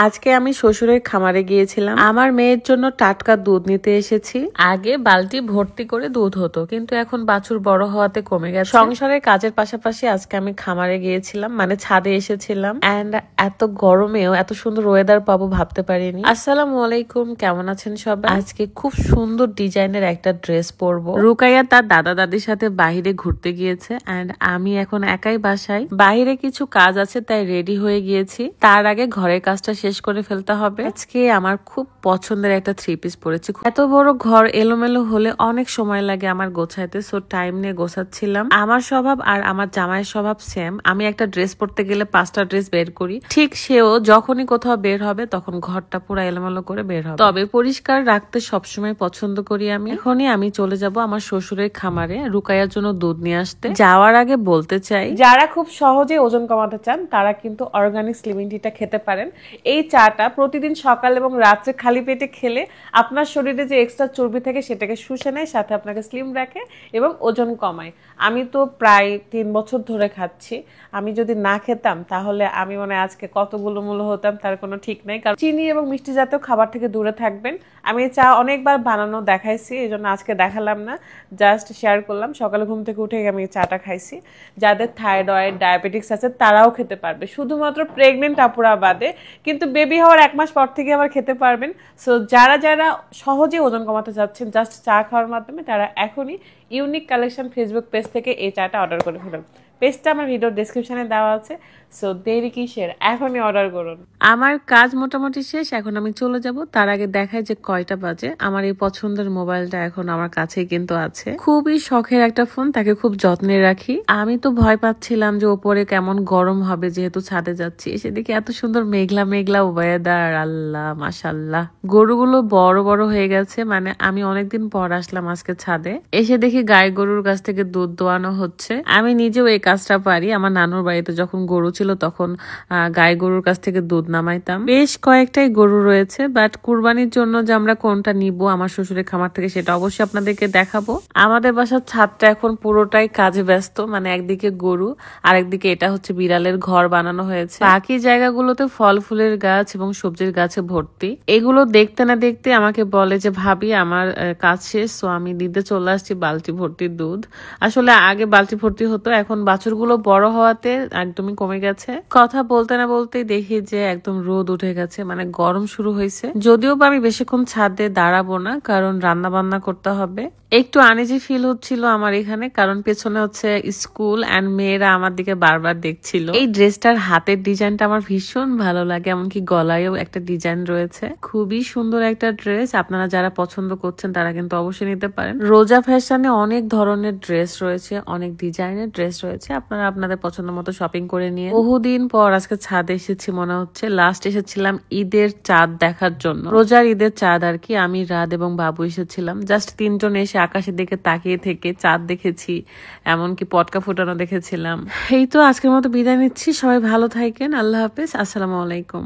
আজকে আমি শ্বশুরের খামারে গিয়েছিলাম। আমার মেয়ের জন্য টাটকা দুধ নিতে এসেছি। আগে বালতি ভর্তি করে দুধ হতো, কিন্তু এখন বাছুর বড় হওয়াতে কমে গেছে। সংসারের কাজের পাশাপাশি আজকে আমি খামারে গিয়েছিলাম, মানে ছাদে এসেছিলাম। এন্ড এত গরমেও এত সুন্দর ওয়েদার পাবো ভাবতে পারিনি। আসসালামু আলাইকুম, কেমন আছেন সবাই? আজকে খুব সুন্দর ডিজাইনের একটা ড্রেস পরবো। রুকাইয়া তার দাদা দাদির সাথে বাহিরে ঘুরতে গিয়েছে এন্ড আমি এখন একাই বাসায়। বাহিরে কিছু কাজ আছে তাই রেডি হয়ে গিয়েছি। তার আগে ঘরের কাজটা শেষ করে ফেলতে হবে। আজকে আমার খুব পছন্দের একটা থ্রি পিস পরেছি। এত বড় ঘর এলোমেলো হলে অনেক সময় লাগে আমার গোছাইতে, সো টাইম নিয়ে গোছাচ্ছিলাম। আমার স্বভাব আর আমার জামাইয়ের স্বভাব সেম। আমি একটা ড্রেস পরতে গেলে 5টা ড্রেস বের করি, ঠিক সেও যখনই কোথাও বের হবে তখন ঘরটা পুরো এলোমেলো করে বের হবে। তবে পরিষ্কার রাখতে সবসময় পছন্দ করি আমি। এখনই আমি চলে যাব আমার শ্বশুরের খামারে রুকাইয়ার জন্য দুধ নিয়ে আসতে। যাওয়ার আগে বলতে চাই, যারা খুব সহজে ওজন কমাতে চান তারা কিন্তু অর্গানিক স্লিমিং টিটা খেতে পারেন। এই চাটা প্রতিদিন সকাল এবং রাত্রে খালি পেটে খেলে আপনার শরীরে যে এক্সট্রা চর্বি থাকে সেটাকে শুষে নেয়, সাথে আপনাকে স্লিম রাখে এবং ওজন কমায়। আমি তো প্রায় 3 বছর ধরে খাচ্ছি। আমি যদি না খেতাম তাহলে আমি মনে হয় আজকে কতগুলো মূল্য হতাম তার কোনো ঠিক নাই। কারণ চিনি এবং মিষ্টি জাতীয় খাবার থেকে দূরে থাকবেন। আমি চা অনেকবার বানানো দেখাইছি, এই জন্য আজকে দেখালাম না, জাস্ট শেয়ার করলাম। সকালে ঘুম থেকে উঠে আমি চাটা খাইছি। যাদের থাইরয়েড ডায়াবেটিক্স আছে তারাও খেতে পারবে, শুধুমাত্র প্রেগনেন্ট আপুরা বাদে। কিন্তু বেবি হওয়ার 1 মাস পর থেকে আবার খেতে পারবেন। সো যারা যারা সহজে ওজন কমাতে চাচ্ছেন জাস্ট চা খাওয়ার মাধ্যমে, তারা এখনই ইউনিক কালেকশন ফেসবুক পেজ থেকে এই চাটা অর্ডার করে ফেলুন। পেজটা আমার ভিডিওর ডেসক্রিপশনে দেওয়া আছে, সো দেরি কিসের, এখনই অর্ডার করুন। আমার কাজ মোটামুটি শেষ, এখন আমি চলে যাব। তার আগে দেখাই যে কয়টা বাজে। আমার এই পছন্দের মোবাইলটা এখন আমার কাছেই কিন্তু আছে। খুবই শখের একটা ফোন, তাকে খুব যত্নে রাখি। আমি তো ভয় পাচ্ছিলাম যে ওপরে কেমন গরম হবে, যেহেতু ছাদে যাচ্ছি। এসে দেখি এত সুন্দর মেঘলা মেঘলা ওয়েদার, আল্লাহ মাশাল্লাহ। গরুগুলো বড় বড় হয়ে গেছে, মানে আমি অনেকদিন পর আসলাম আজকে ছাদে। এসে দেখি গায়ে গরুর কাছ থেকে দুধ দোয়ানো হচ্ছে। আমি নিজেও এই কাজটা পারি। আমার নানুর বাড়িতে যখন গরু ছিল তখন গায়ে গরুর কাছ থেকে দুধ নামাইতাম। বেশ কয়েকটাই গরু রয়েছে, বাট কুরবানির জন্য যে আমরা কোনটা নিব আমার শ্বশুরের খামার থেকে সেটা অবশ্যই আপনাদেরকে দেখাবো। আমাদের বাসার ছাদটা এখন পুরোটাই কাজে ব্যস্ত, মানে একদিকে গরু আর একদিকে এটা হচ্ছে বিড়ালের ঘর বানানো হয়েছে। বাকি জায়গাগুলোতে ফল ফুলের গাছ এবং সবজির গাছে ভর্তি। এগুলো দেখতে না দেখতে আমাকে বলে যে ভাবি আমার কাজ শেষ, তো আমি দিতে চলে আসছি বালতি ভর্তি দুধ। আসলে আগে বালতি ভর্তি হতো, এখন বাছুরগুলো বড় হওয়াতে একদমই কমে গেছে। কথা বলতে না বলতেই দেখি যে একদম রোদ উঠে গেছে, মানে গরম শুরু হয়েছে। যদিও বা আমি বেশিক্ষণ ছাদে দাঁড়াবো না, কারণ রান্না বান্না করতে হবে। একটু আনইজি ফিল হচ্ছিল আমার এখানে, কারণ পেছনে হচ্ছে স্কুল এন্ড মেয়েরা আমার দিকে বারবার দেখছিল। এই ড্রেসটার হাতের ডিজাইনটা আমার ভীষণ ভালো লাগে, এমনকি গলায়ও একটা ডিজাইন রয়েছে। খুবই সুন্দর একটা ড্রেস। আপনারা যারা পছন্দ করছেন তারা কিন্তু অবশ্যই নিতে পারেন। রোজা ফ্যাশনে অনেক ধরনের ড্রেস রয়েছে, অনেক ডিজাইনের ড্রেস রয়েছে। আপনারা আপনাদের পছন্দ মতো শপিং করে নিয়ে। বহুদিন পর আজকে ছাদে এসেছি মনে হচ্ছে। লাস্ট এসেছিলাম ঈদের চাঁদ দেখার জন্য, রোজার ঈদের চাঁদ আর কি। আমি রাত এবং বাবু এসেছিলাম, জাস্ট 3 জন এসে আকাশের দিকে তাকিয়ে থেকে চাঁদ দেখেছি, এমনকি পটকা ফুটানো দেখেছিলাম। এই তো আজকের মতো বিদায় নিচ্ছি। সবাই ভালো থাকেন, আল্লাহ হাফেজ, আসসালামু আলাইকুম।